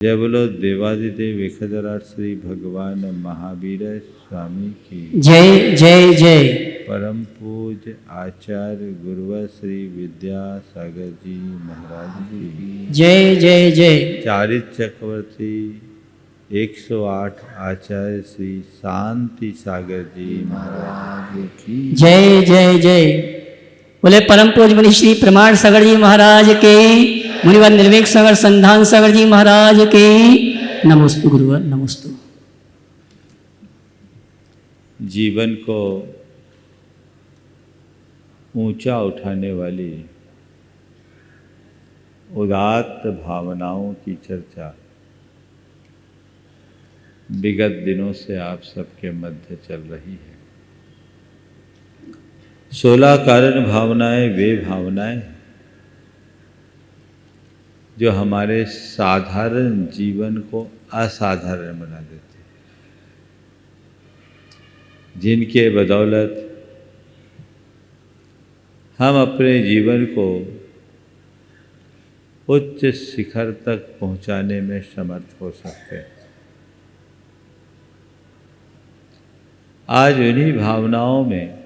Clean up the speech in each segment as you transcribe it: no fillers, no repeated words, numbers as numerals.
जय बोलो देवादिदेव एकहजार श्री भगवान महावीर स्वामी की जय जय जय। परम पूज्य आचार्य गुरुवर श्री विद्यासागर जी महाराज की जय जय जय। चारित्र चक्रवर्ती 108 आचार्य श्री शांति सागर जी महाराज की जय जय जय। बोले परम पूज्य मुनि श्री प्रमाण सागर जी महाराज के, मुनिवर निर्विक सागर संधान सागर जी महाराज के नमोस्तु गुरुवर नमोस्तु। जीवन को ऊंचा उठाने वाली उदात्त भावनाओं की चर्चा विगत दिनों से आप सबके मध्य चल रही है। 16 कारण भावनाएं वे भावनाएं जो हमारे साधारण जीवन को असाधारण बना देते हैं, जिनके बदौलत हम अपने जीवन को उच्च शिखर तक पहुंचाने में समर्थ हो सकते हैं। आज उन्हीं भावनाओं में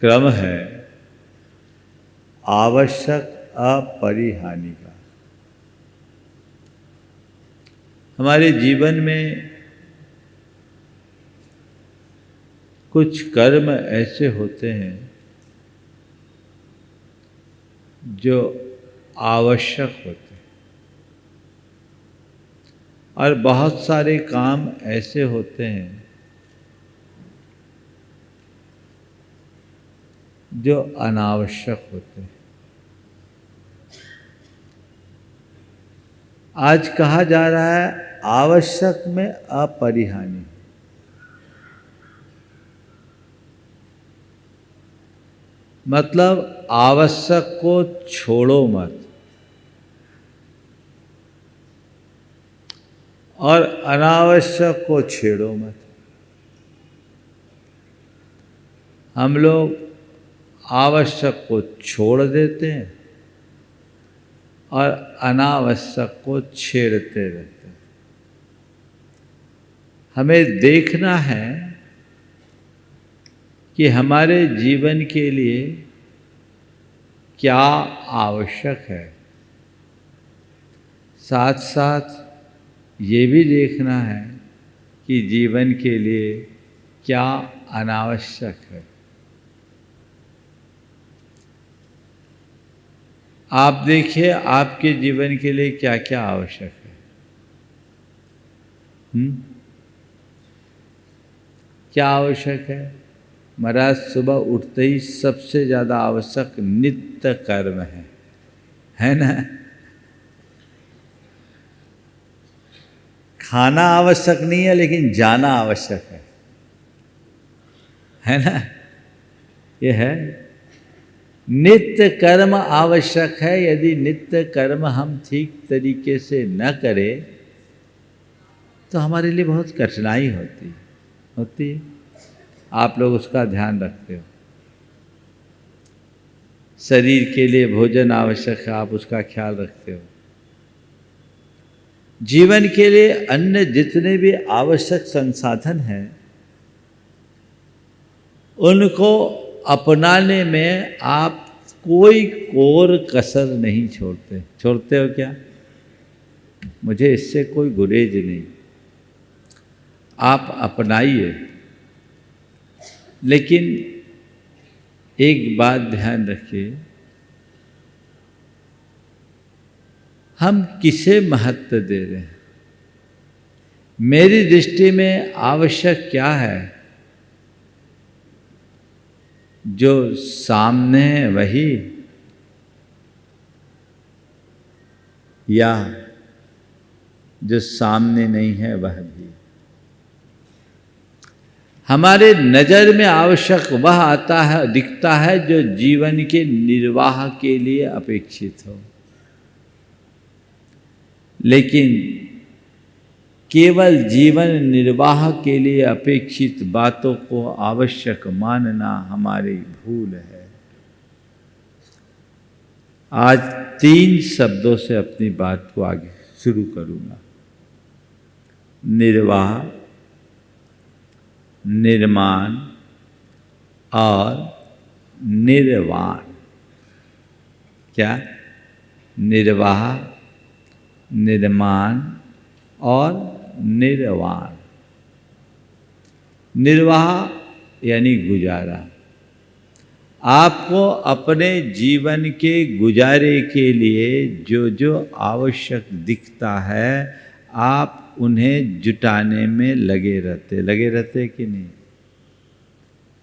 क्रम है आवश्यक अपरिहानी का। हमारे जीवन में कुछ कर्म ऐसे होते हैं जो आवश्यक होते हैं और बहुत सारे काम ऐसे होते हैं जो अनावश्यक होते हैं। आज कहा जा रहा है आवश्यक में अपरिहानी। मतलब आवश्यक को छोड़ो मत और अनावश्यक को छेड़ो मत। हम लोग आवश्यक को छोड़ देते हैं और अनावश्यक को छेड़ते रहते हैं। हमें देखना है कि हमारे जीवन के लिए क्या आवश्यक है, साथ साथ ये भी देखना है कि जीवन के लिए क्या अनावश्यक है। आप देखिए आपके जीवन के लिए क्या क्या आवश्यक है। क्या आवश्यक है? महाराज सुबह उठते ही सबसे ज़्यादा आवश्यक नित्य कर्म है ना। खाना आवश्यक नहीं है लेकिन जाना आवश्यक है ना। ये है नित्य कर्म आवश्यक है। यदि नित्य कर्म हम ठीक तरीके से न करें तो हमारे लिए बहुत कठिनाई होती है। आप लोग उसका ध्यान रखते हो। शरीर के लिए भोजन आवश्यक है, आप उसका ख्याल रखते हो। जीवन के लिए अन्य जितने भी आवश्यक संसाधन हैं उनको अपनाने में आप कोई कोर कसर नहीं छोड़ते हो क्या? मुझे इससे कोई गुरेज नहीं, आप अपनाइए। लेकिन एक बात ध्यान रखिए, हम किसे महत्व दे रहे हैं? मेरी दृष्टि में आवश्यक क्या है? जो सामने है वही, या जो सामने नहीं है वह भी? हमारे नज़र में आवश्यक वह आता है, दिखता है जो जीवन के निर्वाह के लिए अपेक्षित हो। लेकिन केवल जीवन निर्वाह के लिए अपेक्षित बातों को आवश्यक मानना हमारी भूल है। आज 3 शब्दों से अपनी बात को आगे शुरू करूंगा। निर्वाह, निर्माण और निर्वाण। क्या? निर्वाह, निर्माण और निर्वाण। निर्वाह यानी गुजारा। आपको अपने जीवन के गुजारे के लिए जो जो आवश्यक दिखता है आप उन्हें जुटाने में लगे रहते कि नहीं?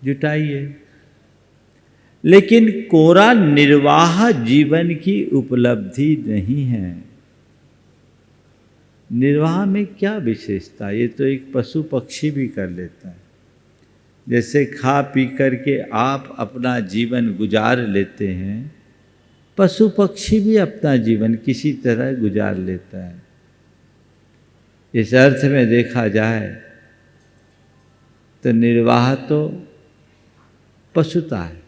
जुटाइए। लेकिन कोरा निर्वाह जीवन की उपलब्धि नहीं है। निर्वाह में क्या विशेषता? ये तो एक पशु पक्षी भी कर लेता है। जैसे खा पी करके आप अपना जीवन गुजार लेते हैं, पशु पक्षी भी अपना जीवन किसी तरह गुजार लेता है। इस अर्थ में देखा जाए तो निर्वाह तो पशुता है।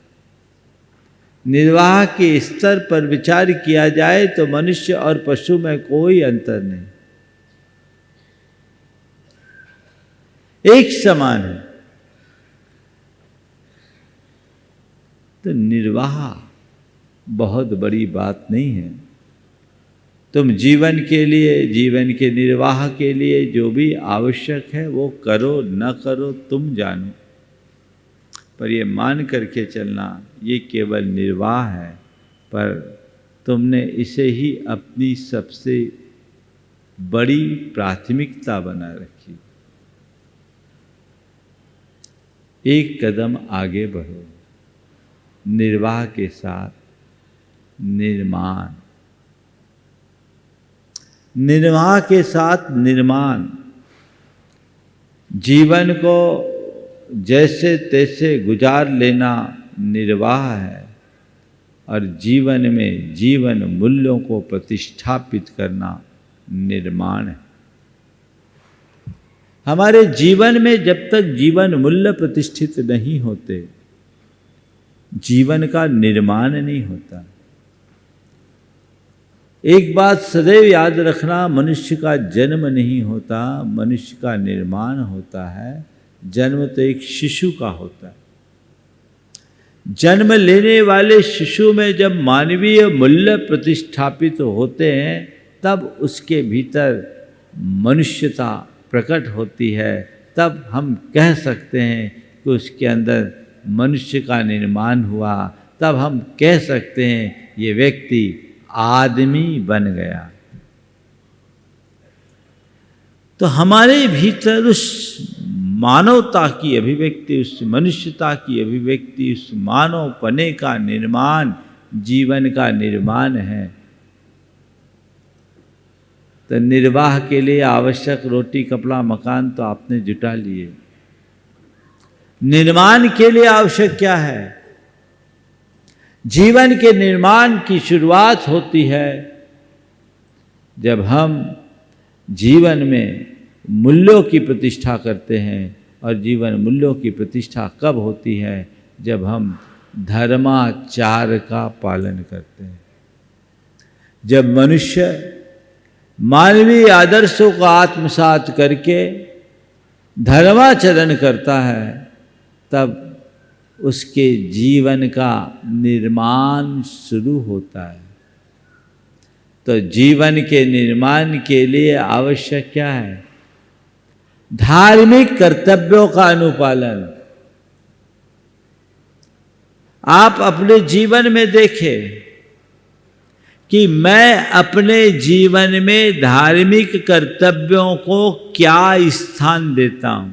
निर्वाह के स्तर पर विचार किया जाए तो मनुष्य और पशु में कोई अंतर नहीं, एक समान है। तो निर्वाह बहुत बड़ी बात नहीं है। तुम जीवन के लिए, जीवन के निर्वाह के लिए जो भी आवश्यक है वो करो न करो तुम जानो, पर ये मान करके चलना ये केवल निर्वाह है, पर तुमने इसे ही अपनी सबसे बड़ी प्राथमिकता बना रखी। एक कदम आगे बढ़ो, निर्वाह के साथ निर्माण, निर्वाह के साथ निर्माण। जीवन को जैसे तैसे गुजार लेना निर्वाह है और जीवन में जीवन मूल्यों को प्रतिष्ठापित करना निर्माण है। हमारे जीवन में जब तक जीवन मूल्य प्रतिष्ठित नहीं होते, जीवन का निर्माण नहीं होता। एक बात सदैव याद रखना, मनुष्य का जन्म नहीं होता, मनुष्य का निर्माण होता है। जन्म तो एक शिशु का होता है। जन्म लेने वाले शिशु में जब मानवीय मूल्य प्रतिष्ठापित होते हैं तब उसके भीतर मनुष्यता प्रकट होती है। तब हम कह सकते हैं कि उसके अंदर मनुष्य का निर्माण हुआ। तब हम कह सकते हैं ये व्यक्ति आदमी बन गया। तो हमारे भीतर उस मानवता की अभिव्यक्ति, उस मनुष्यता की अभिव्यक्ति, उस मानवपने का निर्माण जीवन का निर्माण है। तो निर्वाह के लिए आवश्यक रोटी कपड़ा मकान तो आपने जुटा लिए। निर्माण के लिए आवश्यक क्या है? जीवन के निर्माण की शुरुआत होती है जब हम जीवन में मूल्यों की प्रतिष्ठा करते हैं। और जीवन मूल्यों की प्रतिष्ठा कब होती है? जब हम धर्माचार का पालन करते हैं। जब मनुष्य मानवीय आदर्शों को आत्मसात करके धर्माचरण करता है तब उसके जीवन का निर्माण शुरू होता है। तो जीवन के निर्माण के लिए आवश्यक क्या है? धार्मिक कर्तव्यों का अनुपालन। आप अपने जीवन में देखें कि मैं अपने जीवन में धार्मिक कर्तव्यों को क्या स्थान देता हूं।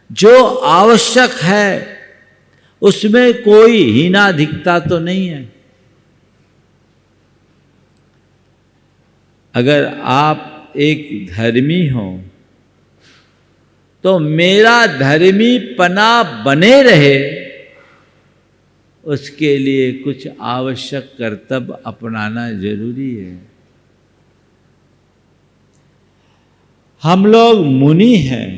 जो आवश्यक है उसमें कोई हीनाधिकता तो नहीं है। अगर आप एक धर्मी हो तो मेरा धर्मीपना बने रहे उसके लिए कुछ आवश्यक कर्तव्य अपनाना जरूरी है। हम लोग मुनि हैं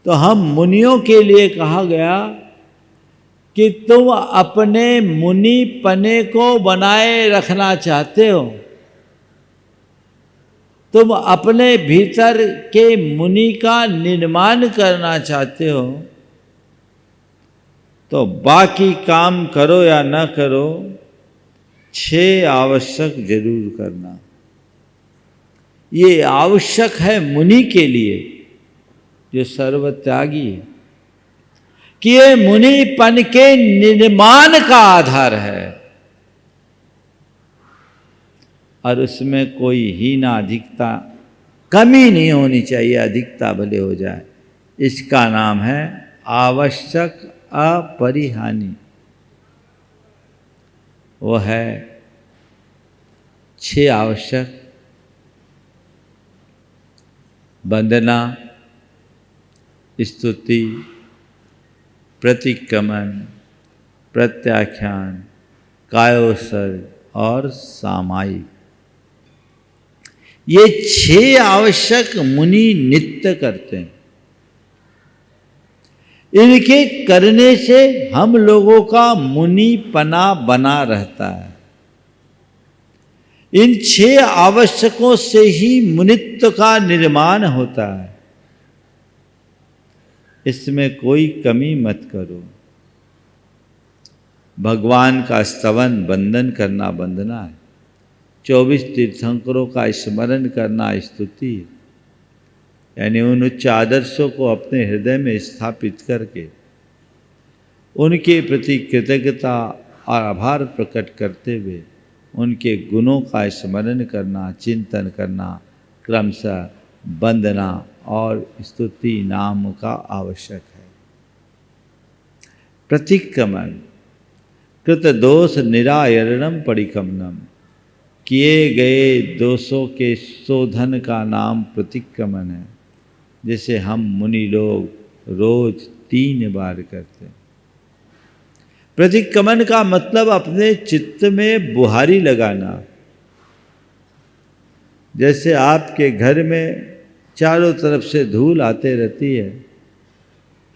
तो हम मुनियों के लिए कहा गया कि तुम अपने मुनि पने को बनाए रखना चाहते हो, तुम अपने भीतर के मुनि का निर्माण करना चाहते हो, तो बाकी काम करो या न करो, 6 आवश्यक जरूर करना। ये आवश्यक है मुनि के लिए जो सर्वत्यागी है, कि ये मुनिपन के निर्माण का आधार है और उसमें कोई हीना अधिकता कमी नहीं होनी चाहिए, अधिकता भले हो जाए। इसका नाम है आवश्यक अपरिहानी। वो है 6 आवश्यक: वंदना, स्तुति, प्रतिक्रमण, प्रत्याख्यान, कायोत्सर्ग और सामायिक। ये 6 आवश्यक मुनि नित्य करते हैं। इनके करने से हम लोगों का मुनिपना बना रहता है। इन 6 आवश्यकों से ही मुनित्व का निर्माण होता है। इसमें कोई कमी मत करो। भगवान का स्तवन वंदन करना वंदना है, 24 तीर्थंकरों का स्मरण करना स्तुति है, यानी उन उच्च आदर्शों को अपने हृदय में स्थापित करके उनके प्रति कृतज्ञता और आभार प्रकट करते हुए उनके गुणों का स्मरण करना, चिंतन करना, क्रमशः वंदना और स्तुति नाम का आवश्यक है। प्रतिक्रमण, कृत दोष निरायरणम परिक्रमणम, किए गए दोषों के शोधन का नाम प्रतिक्रमण है, जिसे हम मुनि लोग रोज 3 बार करते हैं। प्रतिक्रमण का मतलब अपने चित्त में बुहारी लगाना। जैसे आपके घर में चारों तरफ से धूल आते रहती है,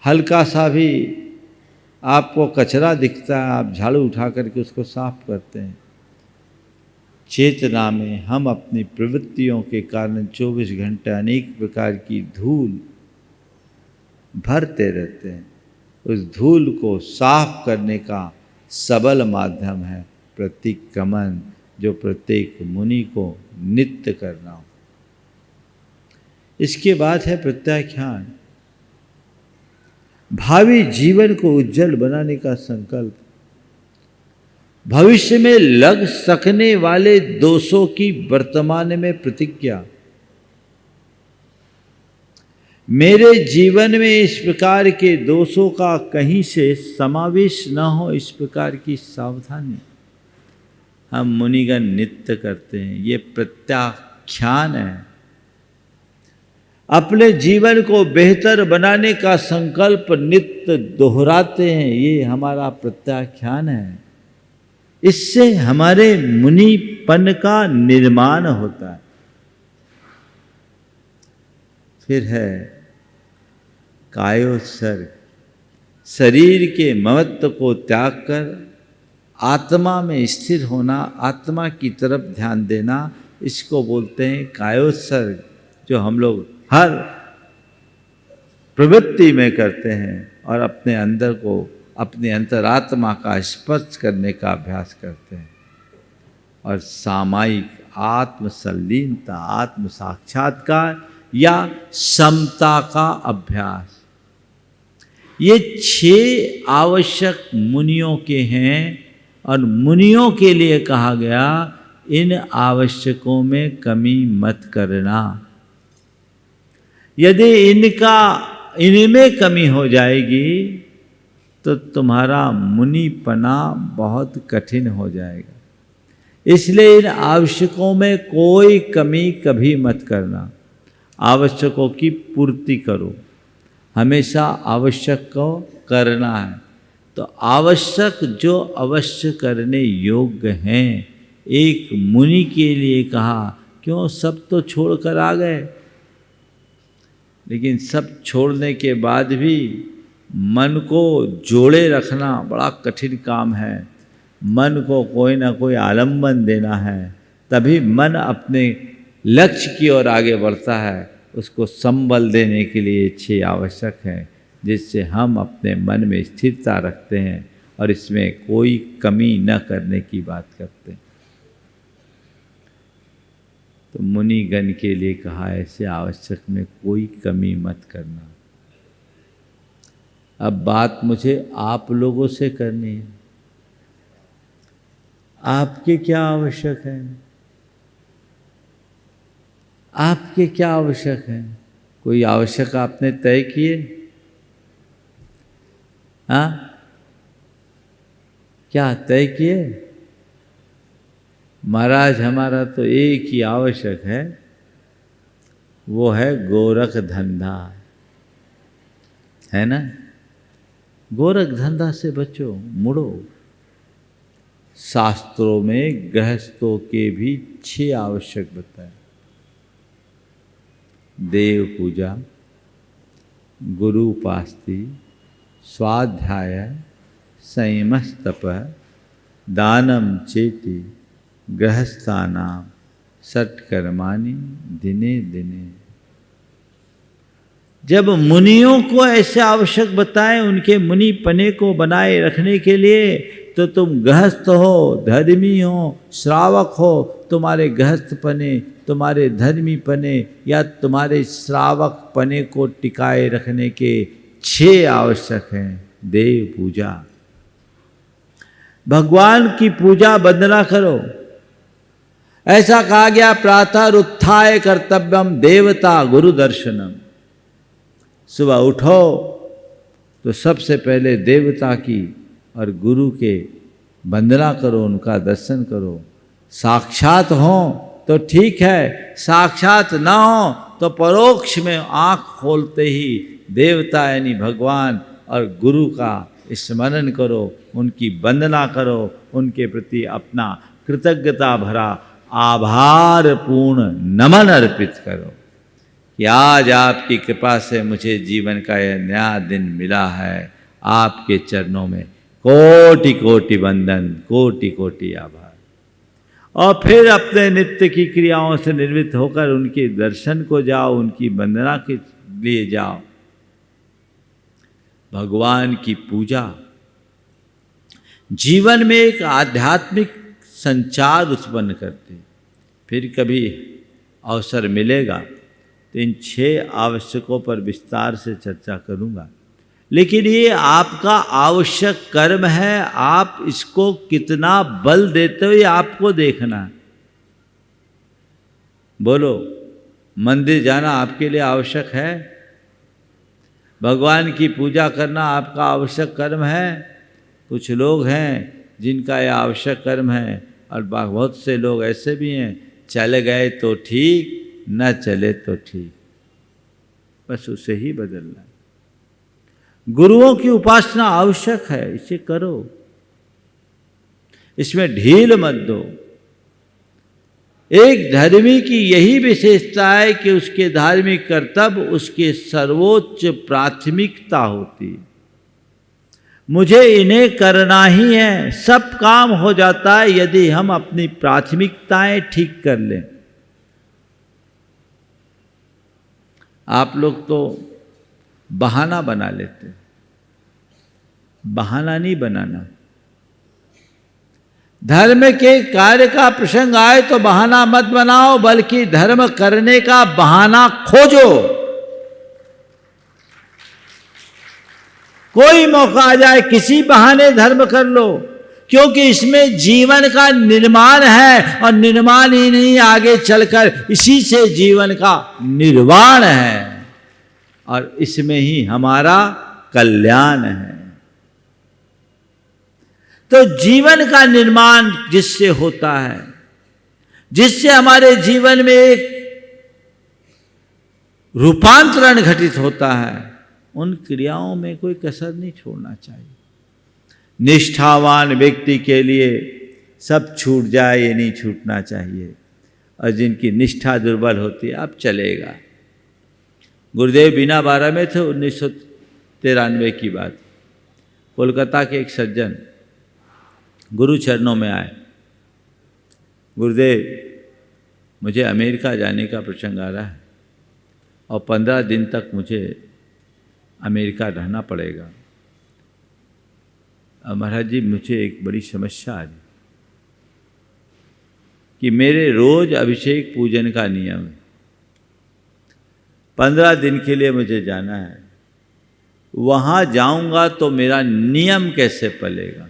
हल्का सा भी आपको कचरा दिखता है, आप झाड़ू उठा करके उसको साफ करते हैं। चेतना में हम अपनी प्रवृत्तियों के कारण 24 घंटे अनेक प्रकार की धूल भरते रहते हैं। उस धूल को साफ करने का सबल माध्यम है प्रतिक्रमण, जो प्रत्येक मुनि को नित्य करना हो। इसके बाद है प्रत्याख्यान, भावी जीवन को उज्जवल बनाने का संकल्प। भविष्य में लग सकने वाले दोषों की वर्तमान में प्रतिज्ञा। मेरे जीवन में इस प्रकार के दोषों का कहीं से समावेश न हो, इस प्रकार की सावधानी हम मुनिगण नित्य करते हैं। ये प्रत्याख्यान है। अपने जीवन को बेहतर बनाने का संकल्प नित्य दोहराते हैं, ये हमारा प्रत्याख्यान है। इससे हमारे मुनिपन का निर्माण होता है। फिर है कायोत्सर्ग, शरीर के ममत्व को त्याग कर आत्मा में स्थिर होना, आत्मा की तरफ ध्यान देना, इसको बोलते हैं कायोत्सर्ग, जो हम लोग हर प्रवृत्ति में करते हैं और अपने अंदर को, अपने अंतरात्मा का स्पर्श करने का अभ्यास करते हैं। और सामायिक आत्म संलीनता, आत्म साक्षात्कार या समता का अभ्यास। ये 6 आवश्यक मुनियों के हैं और मुनियों के लिए कहा गया इन आवश्यकों में कमी मत करना। यदि इनमें कमी हो जाएगी तो तुम्हारा मुनिपना बहुत कठिन हो जाएगा। इसलिए इन आवश्यकों में कोई कमी कभी मत करना। आवश्यकों की पूर्ति करो, हमेशा आवश्यक को करना है। तो आवश्यक जो अवश्य करने योग्य हैं, एक मुनि के लिए कहा। क्यों? सब तो छोड़कर आ गए, लेकिन सब छोड़ने के बाद भी मन को जोड़े रखना बड़ा कठिन काम है। मन को कोई ना कोई आलम्बन देना है, तभी मन अपने लक्ष्य की ओर आगे बढ़ता है। उसको संबल देने के लिए 6 आवश्यक है, जिससे हम अपने मन में स्थिरता रखते हैं और इसमें कोई कमी न करने की बात करते हैं। तो मुनिगण के लिए कहा, ऐसे आवश्यक में कोई कमी मत करना। अब बात मुझे आप लोगों से करनी है। आपके क्या आवश्यक है? आपके क्या आवश्यक है? कोई आवश्यक आपने तय किए? हाँ, क्या तय किए? महाराज हमारा तो एक ही आवश्यक है, वो है गोरख धंधा, है ना। गोरख धंधा से बचो, मुड़ो। शास्त्रों में गृहस्थों के भी 6 आवश्यक बताए। देव पूजा, गुरु उपास्ति, स्वाध्याय, संयमस्तप, दानम चेति, गृहस्थानाम सत्कर्माणि दिने दिने। जब मुनियों को ऐसे आवश्यक बताएं उनके मुनि पने को बनाए रखने के लिए, तो तुम गृहस्थ हो, धर्मी हो, श्रावक हो, तुम्हारे गृहस्थ पने, तुम्हारे धर्मी पने या तुम्हारे श्रावक पने को टिकाए रखने के 6 आवश्यक हैं। देव पूजा, भगवान की पूजा वंदना करो। ऐसा कहा गया, प्रातः उत्थाय कर्तव्यम देवता गुरु दर्शनम। सुबह उठो तो सबसे पहले देवता की और गुरु के वंदना करो, उनका दर्शन करो। साक्षात हो तो ठीक है, साक्षात ना हो तो परोक्ष में आँख खोलते ही देवता यानी भगवान और गुरु का स्मरण करो, उनकी वंदना करो, उनके प्रति अपना कृतज्ञता भरा आभार पूर्ण नमन अर्पित करो कि आज आपकी कृपा से मुझे जीवन का यह नया दिन मिला है। आपके चरणों में कोटि कोटि वंदन, कोटि कोटि आभार। और फिर अपने नित्य की क्रियाओं से निर्वृत्त होकर उनके दर्शन को जाओ, उनकी वंदना के लिए जाओ। भगवान की पूजा जीवन में एक आध्यात्मिक संचार उत्पन्न करती। फिर कभी अवसर मिलेगा तो इन 6 आवश्यकों पर विस्तार से चर्चा करूंगा, लेकिन ये आपका आवश्यक कर्म है। आप इसको कितना बल देते हो ये आपको देखना है। बोलो, मंदिर जाना आपके लिए आवश्यक है? भगवान की पूजा करना आपका आवश्यक कर्म है? कुछ लोग हैं जिनका यह आवश्यक कर्म है, और बहुत से लोग ऐसे भी हैं, चले गए तो ठीक, न चले तो ठीक, बस उसे ही बदलना। गुरुओं की उपासना आवश्यक है, इसे करो, इसमें ढील मत दो। एक धर्मी की यही विशेषता है कि उसके धार्मिक कर्तव्य उसके सर्वोच्च प्राथमिकता होती है। मुझे इन्हें करना ही है, सब काम हो जाता है यदि हम अपनी प्राथमिकताएं ठीक कर लें। आप लोग तो बहाना बना लेते, बहाना नहीं बनाना। धर्म के कार्य का प्रसंग आए तो बहाना मत बनाओ, बल्कि धर्म करने का बहाना खोजो। कोई मौका आ जाए, किसी बहाने धर्म कर लो, क्योंकि इसमें जीवन का निर्माण है, और निर्माण ही नहीं, आगे चलकर इसी से जीवन का निर्वाण है, और इसमें ही हमारा कल्याण है। तो जीवन का निर्माण जिससे होता है, जिससे हमारे जीवन में एक रूपांतरण घटित होता है, उन क्रियाओं में कोई कसर नहीं छोड़ना चाहिए। निष्ठावान व्यक्ति के लिए सब छूट जाए ये नहीं छूटना चाहिए, और जिनकी निष्ठा दुर्बल होती है अब चलेगा। गुरुदेव बीना बारा में थे 93 की बात। कोलकाता के एक सज्जन गुरु चरणों में आए, गुरुदेव मुझे अमेरिका जाने का प्रसंग आ रहा है और 15 दिन तक मुझे अमेरिका रहना पड़ेगा। अब महाराज जी मुझे एक बड़ी समस्या आ रही कि मेरे रोज अभिषेक पूजन का नियम है, 15 दिन के लिए मुझे जाना है, वहाँ जाऊँगा तो मेरा नियम कैसे पलेगा,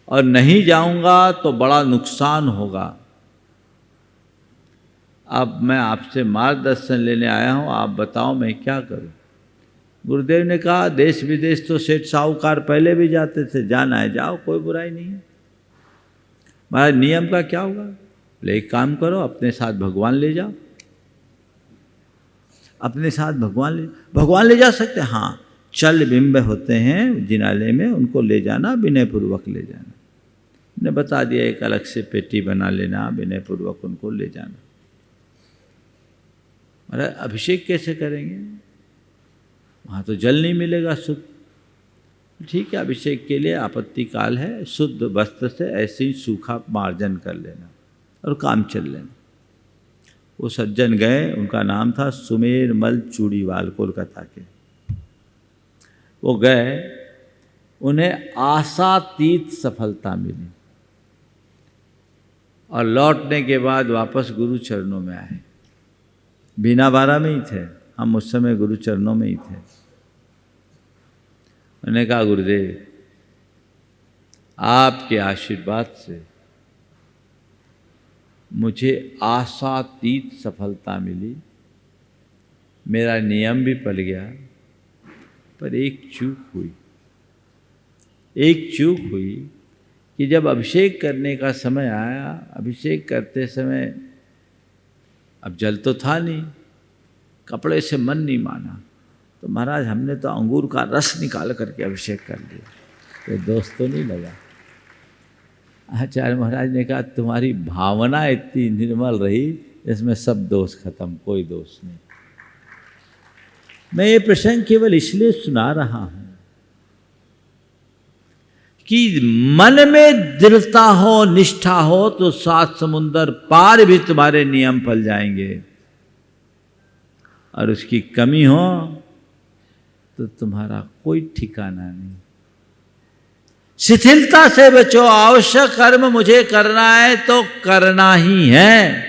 और नहीं जाऊँगा तो बड़ा नुकसान होगा। अब मैं आपसे मार्गदर्शन लेने आया हूँ, आप बताओ मैं क्या करूँ। गुरुदेव ने कहा देश विदेश तो सेठ साहूकार पहले भी जाते थे, जाना है जाओ, कोई बुराई नहीं है। महाराज नियम का क्या होगा? बोले एक काम करो, अपने साथ भगवान ले जाओ। अपने साथ भगवान ले जा सकते हैं? हाँ, चल बिंब होते हैं जिनालय में, उनको ले जाना, विनयपूर्वक ले जाना। ने बता दिया एक अलग से पेटी बना लेना, विनयपूर्वक उनको ले जाना। महाराज अभिषेक कैसे करेंगे? वहाँ तो जल नहीं मिलेगा शुद्ध। ठीक है, अभिषेक के लिए आपत्ति काल है, शुद्ध वस्त्र से ऐसे ही सूखा मार्जन कर लेना और काम चल लेना। वो सज्जन गए, उनका नाम था सुमेर मल चूड़ीवाल, कोलकाता के। वो गए, उन्हें आशातीत सफलता मिली और लौटने के बाद वापस गुरु चरणों में आए। बीनाबारा में ही थे हम, उस समय गुरु चरणों में ही थे। उन्होंने कहा गुरुदेव आपके आशीर्वाद से मुझे आशातीत सफलता मिली, मेरा नियम भी पल गया, पर एक चूक हुई कि जब अभिषेक करने का समय आया, अभिषेक करते समय अब जल तो था नहीं, कपड़े से मन नहीं माना, तो महाराज हमने तो अंगूर का रस निकाल करके अभिषेक कर लिया। तो दोस्त तो नहीं लगा। आचार्य महाराज ने कहा तुम्हारी भावना इतनी निर्मल रही, इसमें सब दोष खत्म, कोई दोष नहीं। मैं ये प्रसंग केवल इसलिए सुना रहा हूं कि मन में दृढ़ता हो, निष्ठा हो, तो 7 समुंदर पार भी तुम्हारे नियम पल जाएंगे, और उसकी कमी हो तो तुम्हारा कोई ठिकाना नहीं। शिथिलता से बचो, आवश्यक कर्म मुझे करना है तो करना ही है।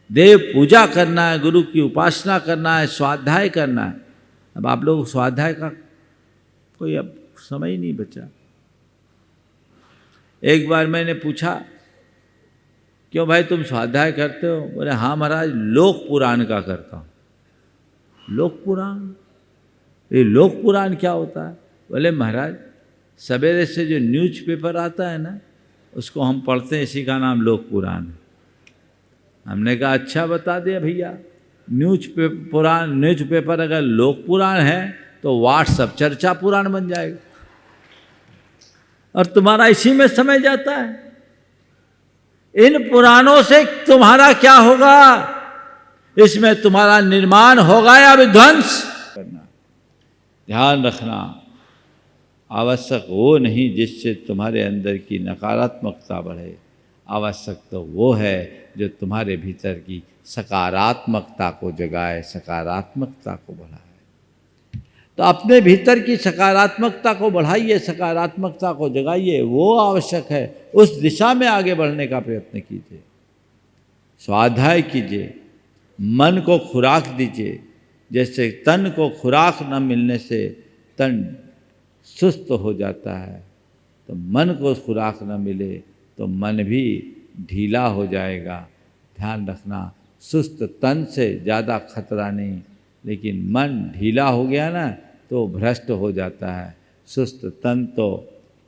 देव पूजा करना है, गुरु की उपासना करना है, स्वाध्याय करना है। अब आप लोग स्वाध्याय का कोई अब समय ही नहीं बचा। एक बार मैंने पूछा क्यों भाई तुम स्वाध्याय करते हो? बोले हाँ महाराज लोक पुराण का करता हूँ। लोक पुराण? ये लोक पुराण क्या होता है? बोले महाराज सवेरे से जो न्यूज़पेपर आता है ना, उसको हम पढ़ते हैं, इसी का नाम लोक पुराण है। हमने कहा अच्छा बता दिया भैया, न्यूज़पेपर अगर लोक पुराण है तो व्हाट्सएप चर्चा पुराण बन जाएगा, और तुम्हारा इसी में समय जाता है। इन पुराणों से तुम्हारा क्या होगा? इसमें तुम्हारा निर्माण होगा या विध्वंस करना। ध्यान रखना, आवश्यक वो नहीं जिससे तुम्हारे अंदर की नकारात्मकता बढ़े, आवश्यक तो वो है जो तुम्हारे भीतर की सकारात्मकता को जगाए, सकारात्मकता को बढ़ाए। तो अपने भीतर की सकारात्मकता को बढ़ाइए, सकारात्मकता को जगाइए, वो आवश्यक है। उस दिशा में आगे बढ़ने का प्रयत्न कीजिए, स्वाध्याय कीजिए, मन को खुराक दीजिए। जैसे तन को खुराक न मिलने से तन सुस्त हो जाता है, तो मन को खुराक न मिले तो मन भी ढीला हो जाएगा। ध्यान रखना, सुस्त तन से ज़्यादा खतरा नहीं, लेकिन मन ढीला हो गया ना तो भ्रष्ट हो जाता है। सुस्त तन तो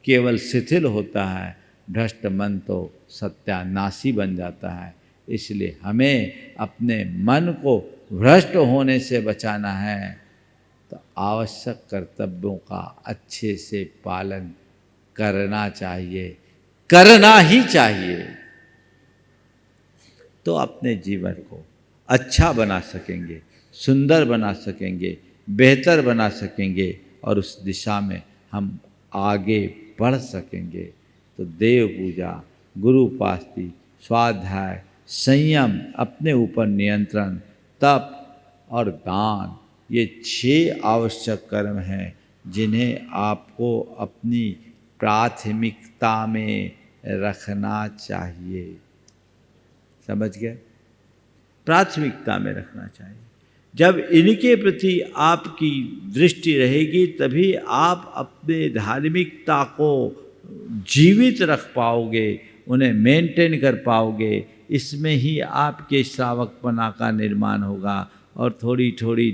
केवल शिथिल होता है, भ्रष्ट मन तो सत्यानाशी बन जाता है। इसलिए हमें अपने मन को भ्रष्ट होने से बचाना है, तो आवश्यक कर्तव्यों का अच्छे से पालन करना चाहिए, करना ही चाहिए। तो अपने जीवन को अच्छा बना सकेंगे, सुंदर बना सकेंगे, बेहतर बना सकेंगे और उस दिशा में हम आगे बढ़ सकेंगे। तो देव पूजा, गुरु उपासना, स्वाध्याय, संयम, अपने ऊपर नियंत्रण, तप और दान, ये 6 आवश्यक कर्म हैं जिन्हें आपको अपनी प्राथमिकता में रखना चाहिए। समझ गए? प्राथमिकता में रखना चाहिए। जब इनके प्रति आपकी दृष्टि रहेगी तभी आप अपने धार्मिकता को जीवित रख पाओगे, उन्हें मेंटेन कर पाओगे। इसमें ही आपके श्रावकपना का निर्माण होगा। और थोड़ी थोड़ी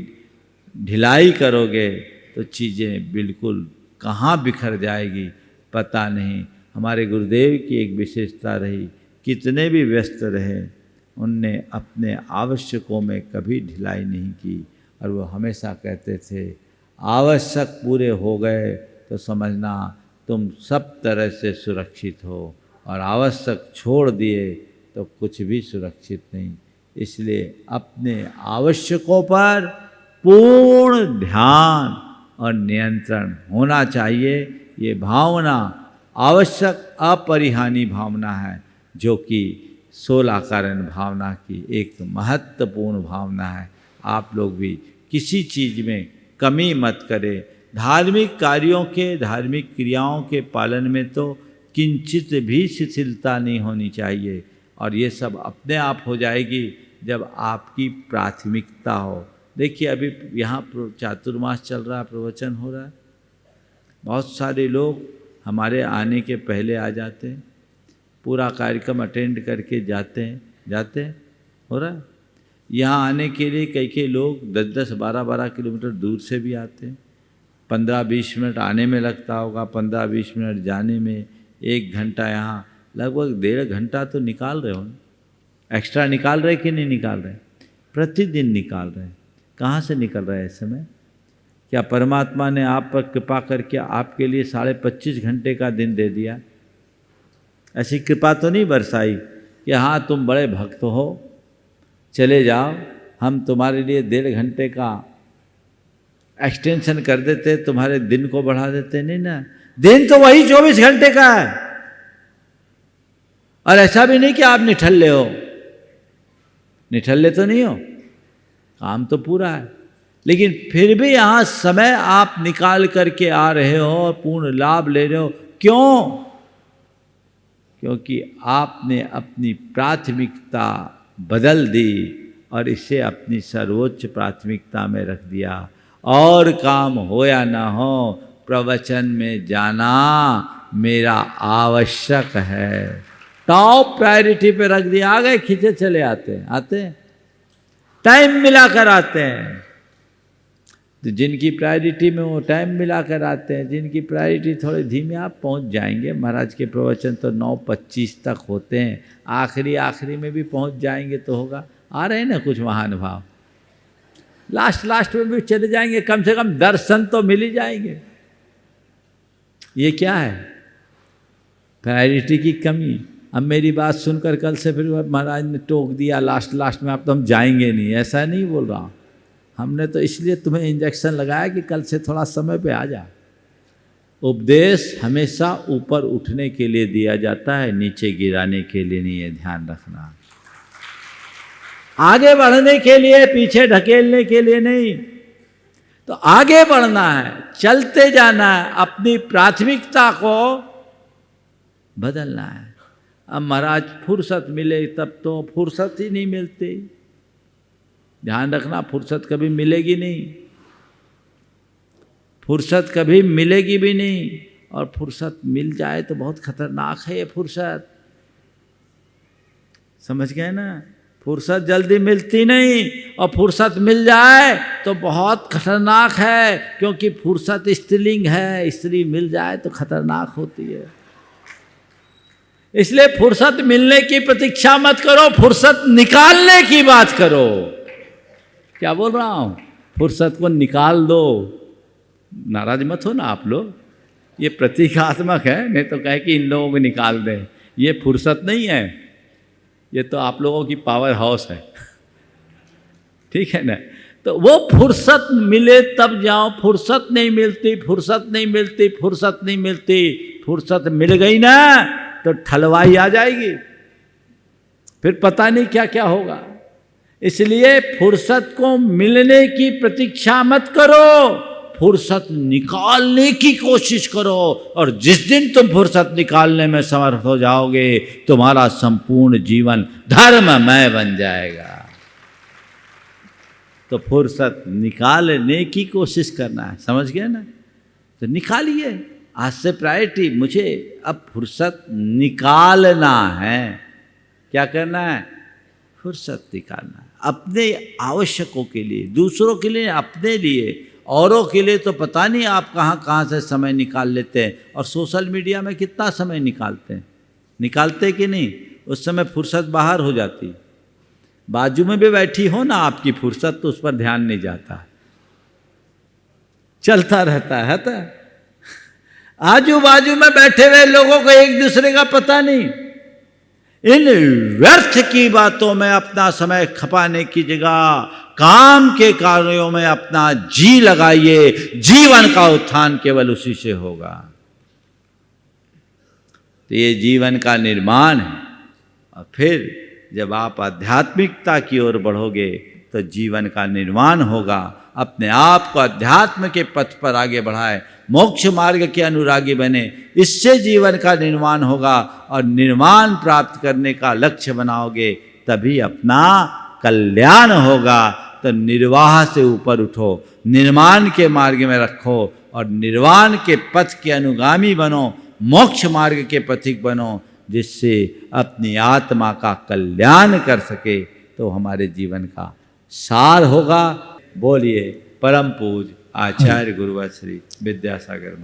ढिलाई करोगे तो चीज़ें बिल्कुल कहाँ बिखर जाएगी पता नहीं। हमारे गुरुदेव की एक विशेषता रही, कितने भी व्यस्त रहे उनने अपने आवश्यकों में कभी ढिलाई नहीं की। और वो हमेशा कहते थे, आवश्यक पूरे हो गए तो समझना तुम सब तरह से सुरक्षित हो, और आवश्यक छोड़ दिए तो कुछ भी सुरक्षित नहीं। इसलिए अपने आवश्यकों पर पूर्ण ध्यान और नियंत्रण होना चाहिए। ये भावना आवश्यक अपरिहानी भावना है, जो कि 16 कारण भावना की एक महत्वपूर्ण भावना है। आप लोग भी किसी चीज़ में कमी मत करें। धार्मिक कार्यों के, धार्मिक क्रियाओं के पालन में तो किंचित भी शिथिलता नहीं होनी चाहिए। और ये सब अपने आप हो जाएगी जब आपकी प्राथमिकता हो। देखिए अभी यहाँ चातुर्मास चल रहा है, प्रवचन हो रहा है। बहुत सारे लोग हमारे आने के पहले आ जाते हैं, पूरा कार्यक्रम अटेंड करके जाते हैं हो रहा है। यहाँ आने के लिए कई लोग 10-10, 12-12 किलोमीटर दूर से भी आते हैं। 15-20 मिनट आने में लगता होगा, 15-20 मिनट जाने में, 1 घंटा यहाँ, लगभग 1.5 घंटा तो निकाल रहे हो। एक्स्ट्रा निकाल रहे कि नहीं निकाल रहे? प्रतिदिन निकाल रहे हैं। कहाँ से निकल रहा है इस समय? क्या परमात्मा ने आप पर कृपा करके आपके लिए 25.5 घंटे का दिन दे दिया? ऐसी कृपा तो नहीं बरसाई कि हाँ तुम बड़े भक्त हो, चले जाओ, हम तुम्हारे लिए 1.5 घंटे का एक्सटेंशन कर देते, तुम्हारे दिन को बढ़ा देते। नहीं ना, दिन तो वही 24 घंटे का है। और ऐसा भी नहीं कि आप निठल्ले हो, निठल्ले तो नहीं हो, काम तो पूरा है। लेकिन फिर भी यहाँ समय आप निकाल करके आ रहे हो और पूर्ण लाभ ले रहे हो। क्यों? क्योंकि आपने अपनी प्राथमिकता बदल दी और इसे अपनी सर्वोच्च प्राथमिकता में रख दिया। और काम हो या ना हो, प्रवचन में जाना मेरा आवश्यक है। टॉप प्रायोरिटी पे रख दिया। आ गए, खींचे चले आते हैं, टाइम मिलाकर आते हैं। तो जिनकी प्रायोरिटी में वो टाइम मिलाकर आते हैं, जिनकी प्रायोरिटी थोड़ी धीमे, आप पहुंच जाएंगे। महाराज के प्रवचन तो 9:25 तक होते हैं, आखिरी में भी पहुंच जाएंगे तो होगा। आ रहे हैं ना कुछ महानुभाव, लास्ट में भी चले जाएंगे, कम से कम दर्शन तो मिल ही जाएंगे। ये क्या है? प्रायोरिटी की कमी। अब मेरी बात सुनकर कल से फिर महाराज ने टोक दिया लास्ट में, आप तो हम जाएंगे नहीं। ऐसा नहीं बोल रहा हूँ, हमने तो इसलिए तुम्हें इंजेक्शन लगाया कि कल से थोड़ा समय पे आ जा। उपदेश हमेशा ऊपर उठने के लिए दिया जाता है, नीचे गिराने के लिए नहीं है, ध्यान रखना। आगे बढ़ने के लिए, पीछे ढकेलने के लिए नहीं। तो आगे बढ़ना है, चलते जाना है, अपनी प्राथमिकता को बदलना है। अब महाराज फुर्सत मिले तब तो फुर्सत ही नहीं मिलती। ध्यान रखना, फुर्सत कभी मिलेगी नहीं, फुर्सत कभी मिलेगी भी नहीं। और फुर्सत मिल जाए तो बहुत खतरनाक है ये फुर्सत। समझ गए ना? फुर्सत जल्दी मिलती नहीं, और फुर्सत मिल जाए तो बहुत खतरनाक है, क्योंकि फुर्सत स्त्रीलिंग है, स्त्री मिल जाए तो खतरनाक होती है। इसलिए फुर्सत मिलने की प्रतीक्षा मत करो, फुर्सत निकालने की बात करो। क्या बोल रहा हूँ? फुर्सत को निकाल दो। नाराज मत हो ना आप लोग, ये प्रतीकात्मक है, नहीं तो कहे कि इन लोगों को निकाल दें। ये फुर्सत नहीं है, ये तो आप लोगों की पावर हाउस है। ठीक है ना? तो वो फुर्सत मिले तब जाओ, फुर्सत नहीं मिलती, फुर्सत नहीं मिलती, फुर्सत नहीं मिलती। फुर्सत मिल गई ना तो ठलवाई आ जाएगी, फिर पता नहीं क्या क्या होगा। इसलिए फुर्सत को मिलने की प्रतीक्षा मत करो, फुर्सत निकालने की कोशिश करो। और जिस दिन तुम फुर्सत निकालने में समर्थ हो जाओगे, तुम्हारा संपूर्ण जीवन धर्ममय बन जाएगा। तो फुर्सत निकालने की कोशिश करना है, समझ गए ना? तो निकालिए आज से प्रायोरिटी, मुझे अब फुर्सत निकालना है। क्या करना है? फुर्सत निकालना है अपने आवश्यकों के लिए, दूसरों के लिए, अपने लिए, औरों के लिए तो पता नहीं आप कहाँ कहाँ से समय निकाल लेते हैं। और सोशल मीडिया में कितना समय निकालते हैं, निकालते कि नहीं? उस समय फुर्सत बाहर हो जाती। बाजू में भी बैठी हो ना आपकी फुर्सत, तो उस पर ध्यान नहीं जाता, चलता रहता है। तो आजू बाजू में बैठे हुए लोगों को एक दूसरे का पता नहीं। इन व्यर्थ की बातों में अपना समय खपाने की जगह काम के कार्यों में अपना जी लगाइए। जीवन का उत्थान केवल उसी से होगा। तो ये जीवन का निर्माण है। और फिर जब आप आध्यात्मिकता की ओर बढ़ोगे तो जीवन का निर्माण होगा। अपने आप को अध्यात्म के पथ पर आगे बढ़ाए, मोक्ष मार्ग के अनुरागी बने, इससे जीवन का निर्माण होगा। और निर्माण प्राप्त करने का लक्ष्य बनाओगे तभी अपना कल्याण होगा। तो निर्वाह से ऊपर उठो, निर्माण के मार्ग में रखो और निर्वाण के पथ के अनुगामी बनो, मोक्ष मार्ग के पथिक बनो, जिससे अपनी आत्मा का कल्याण कर सके। तो हमारे जीवन का सार होगा। बोलिए परम पूज आचार्य गुरुवर श्री विद्यासागर।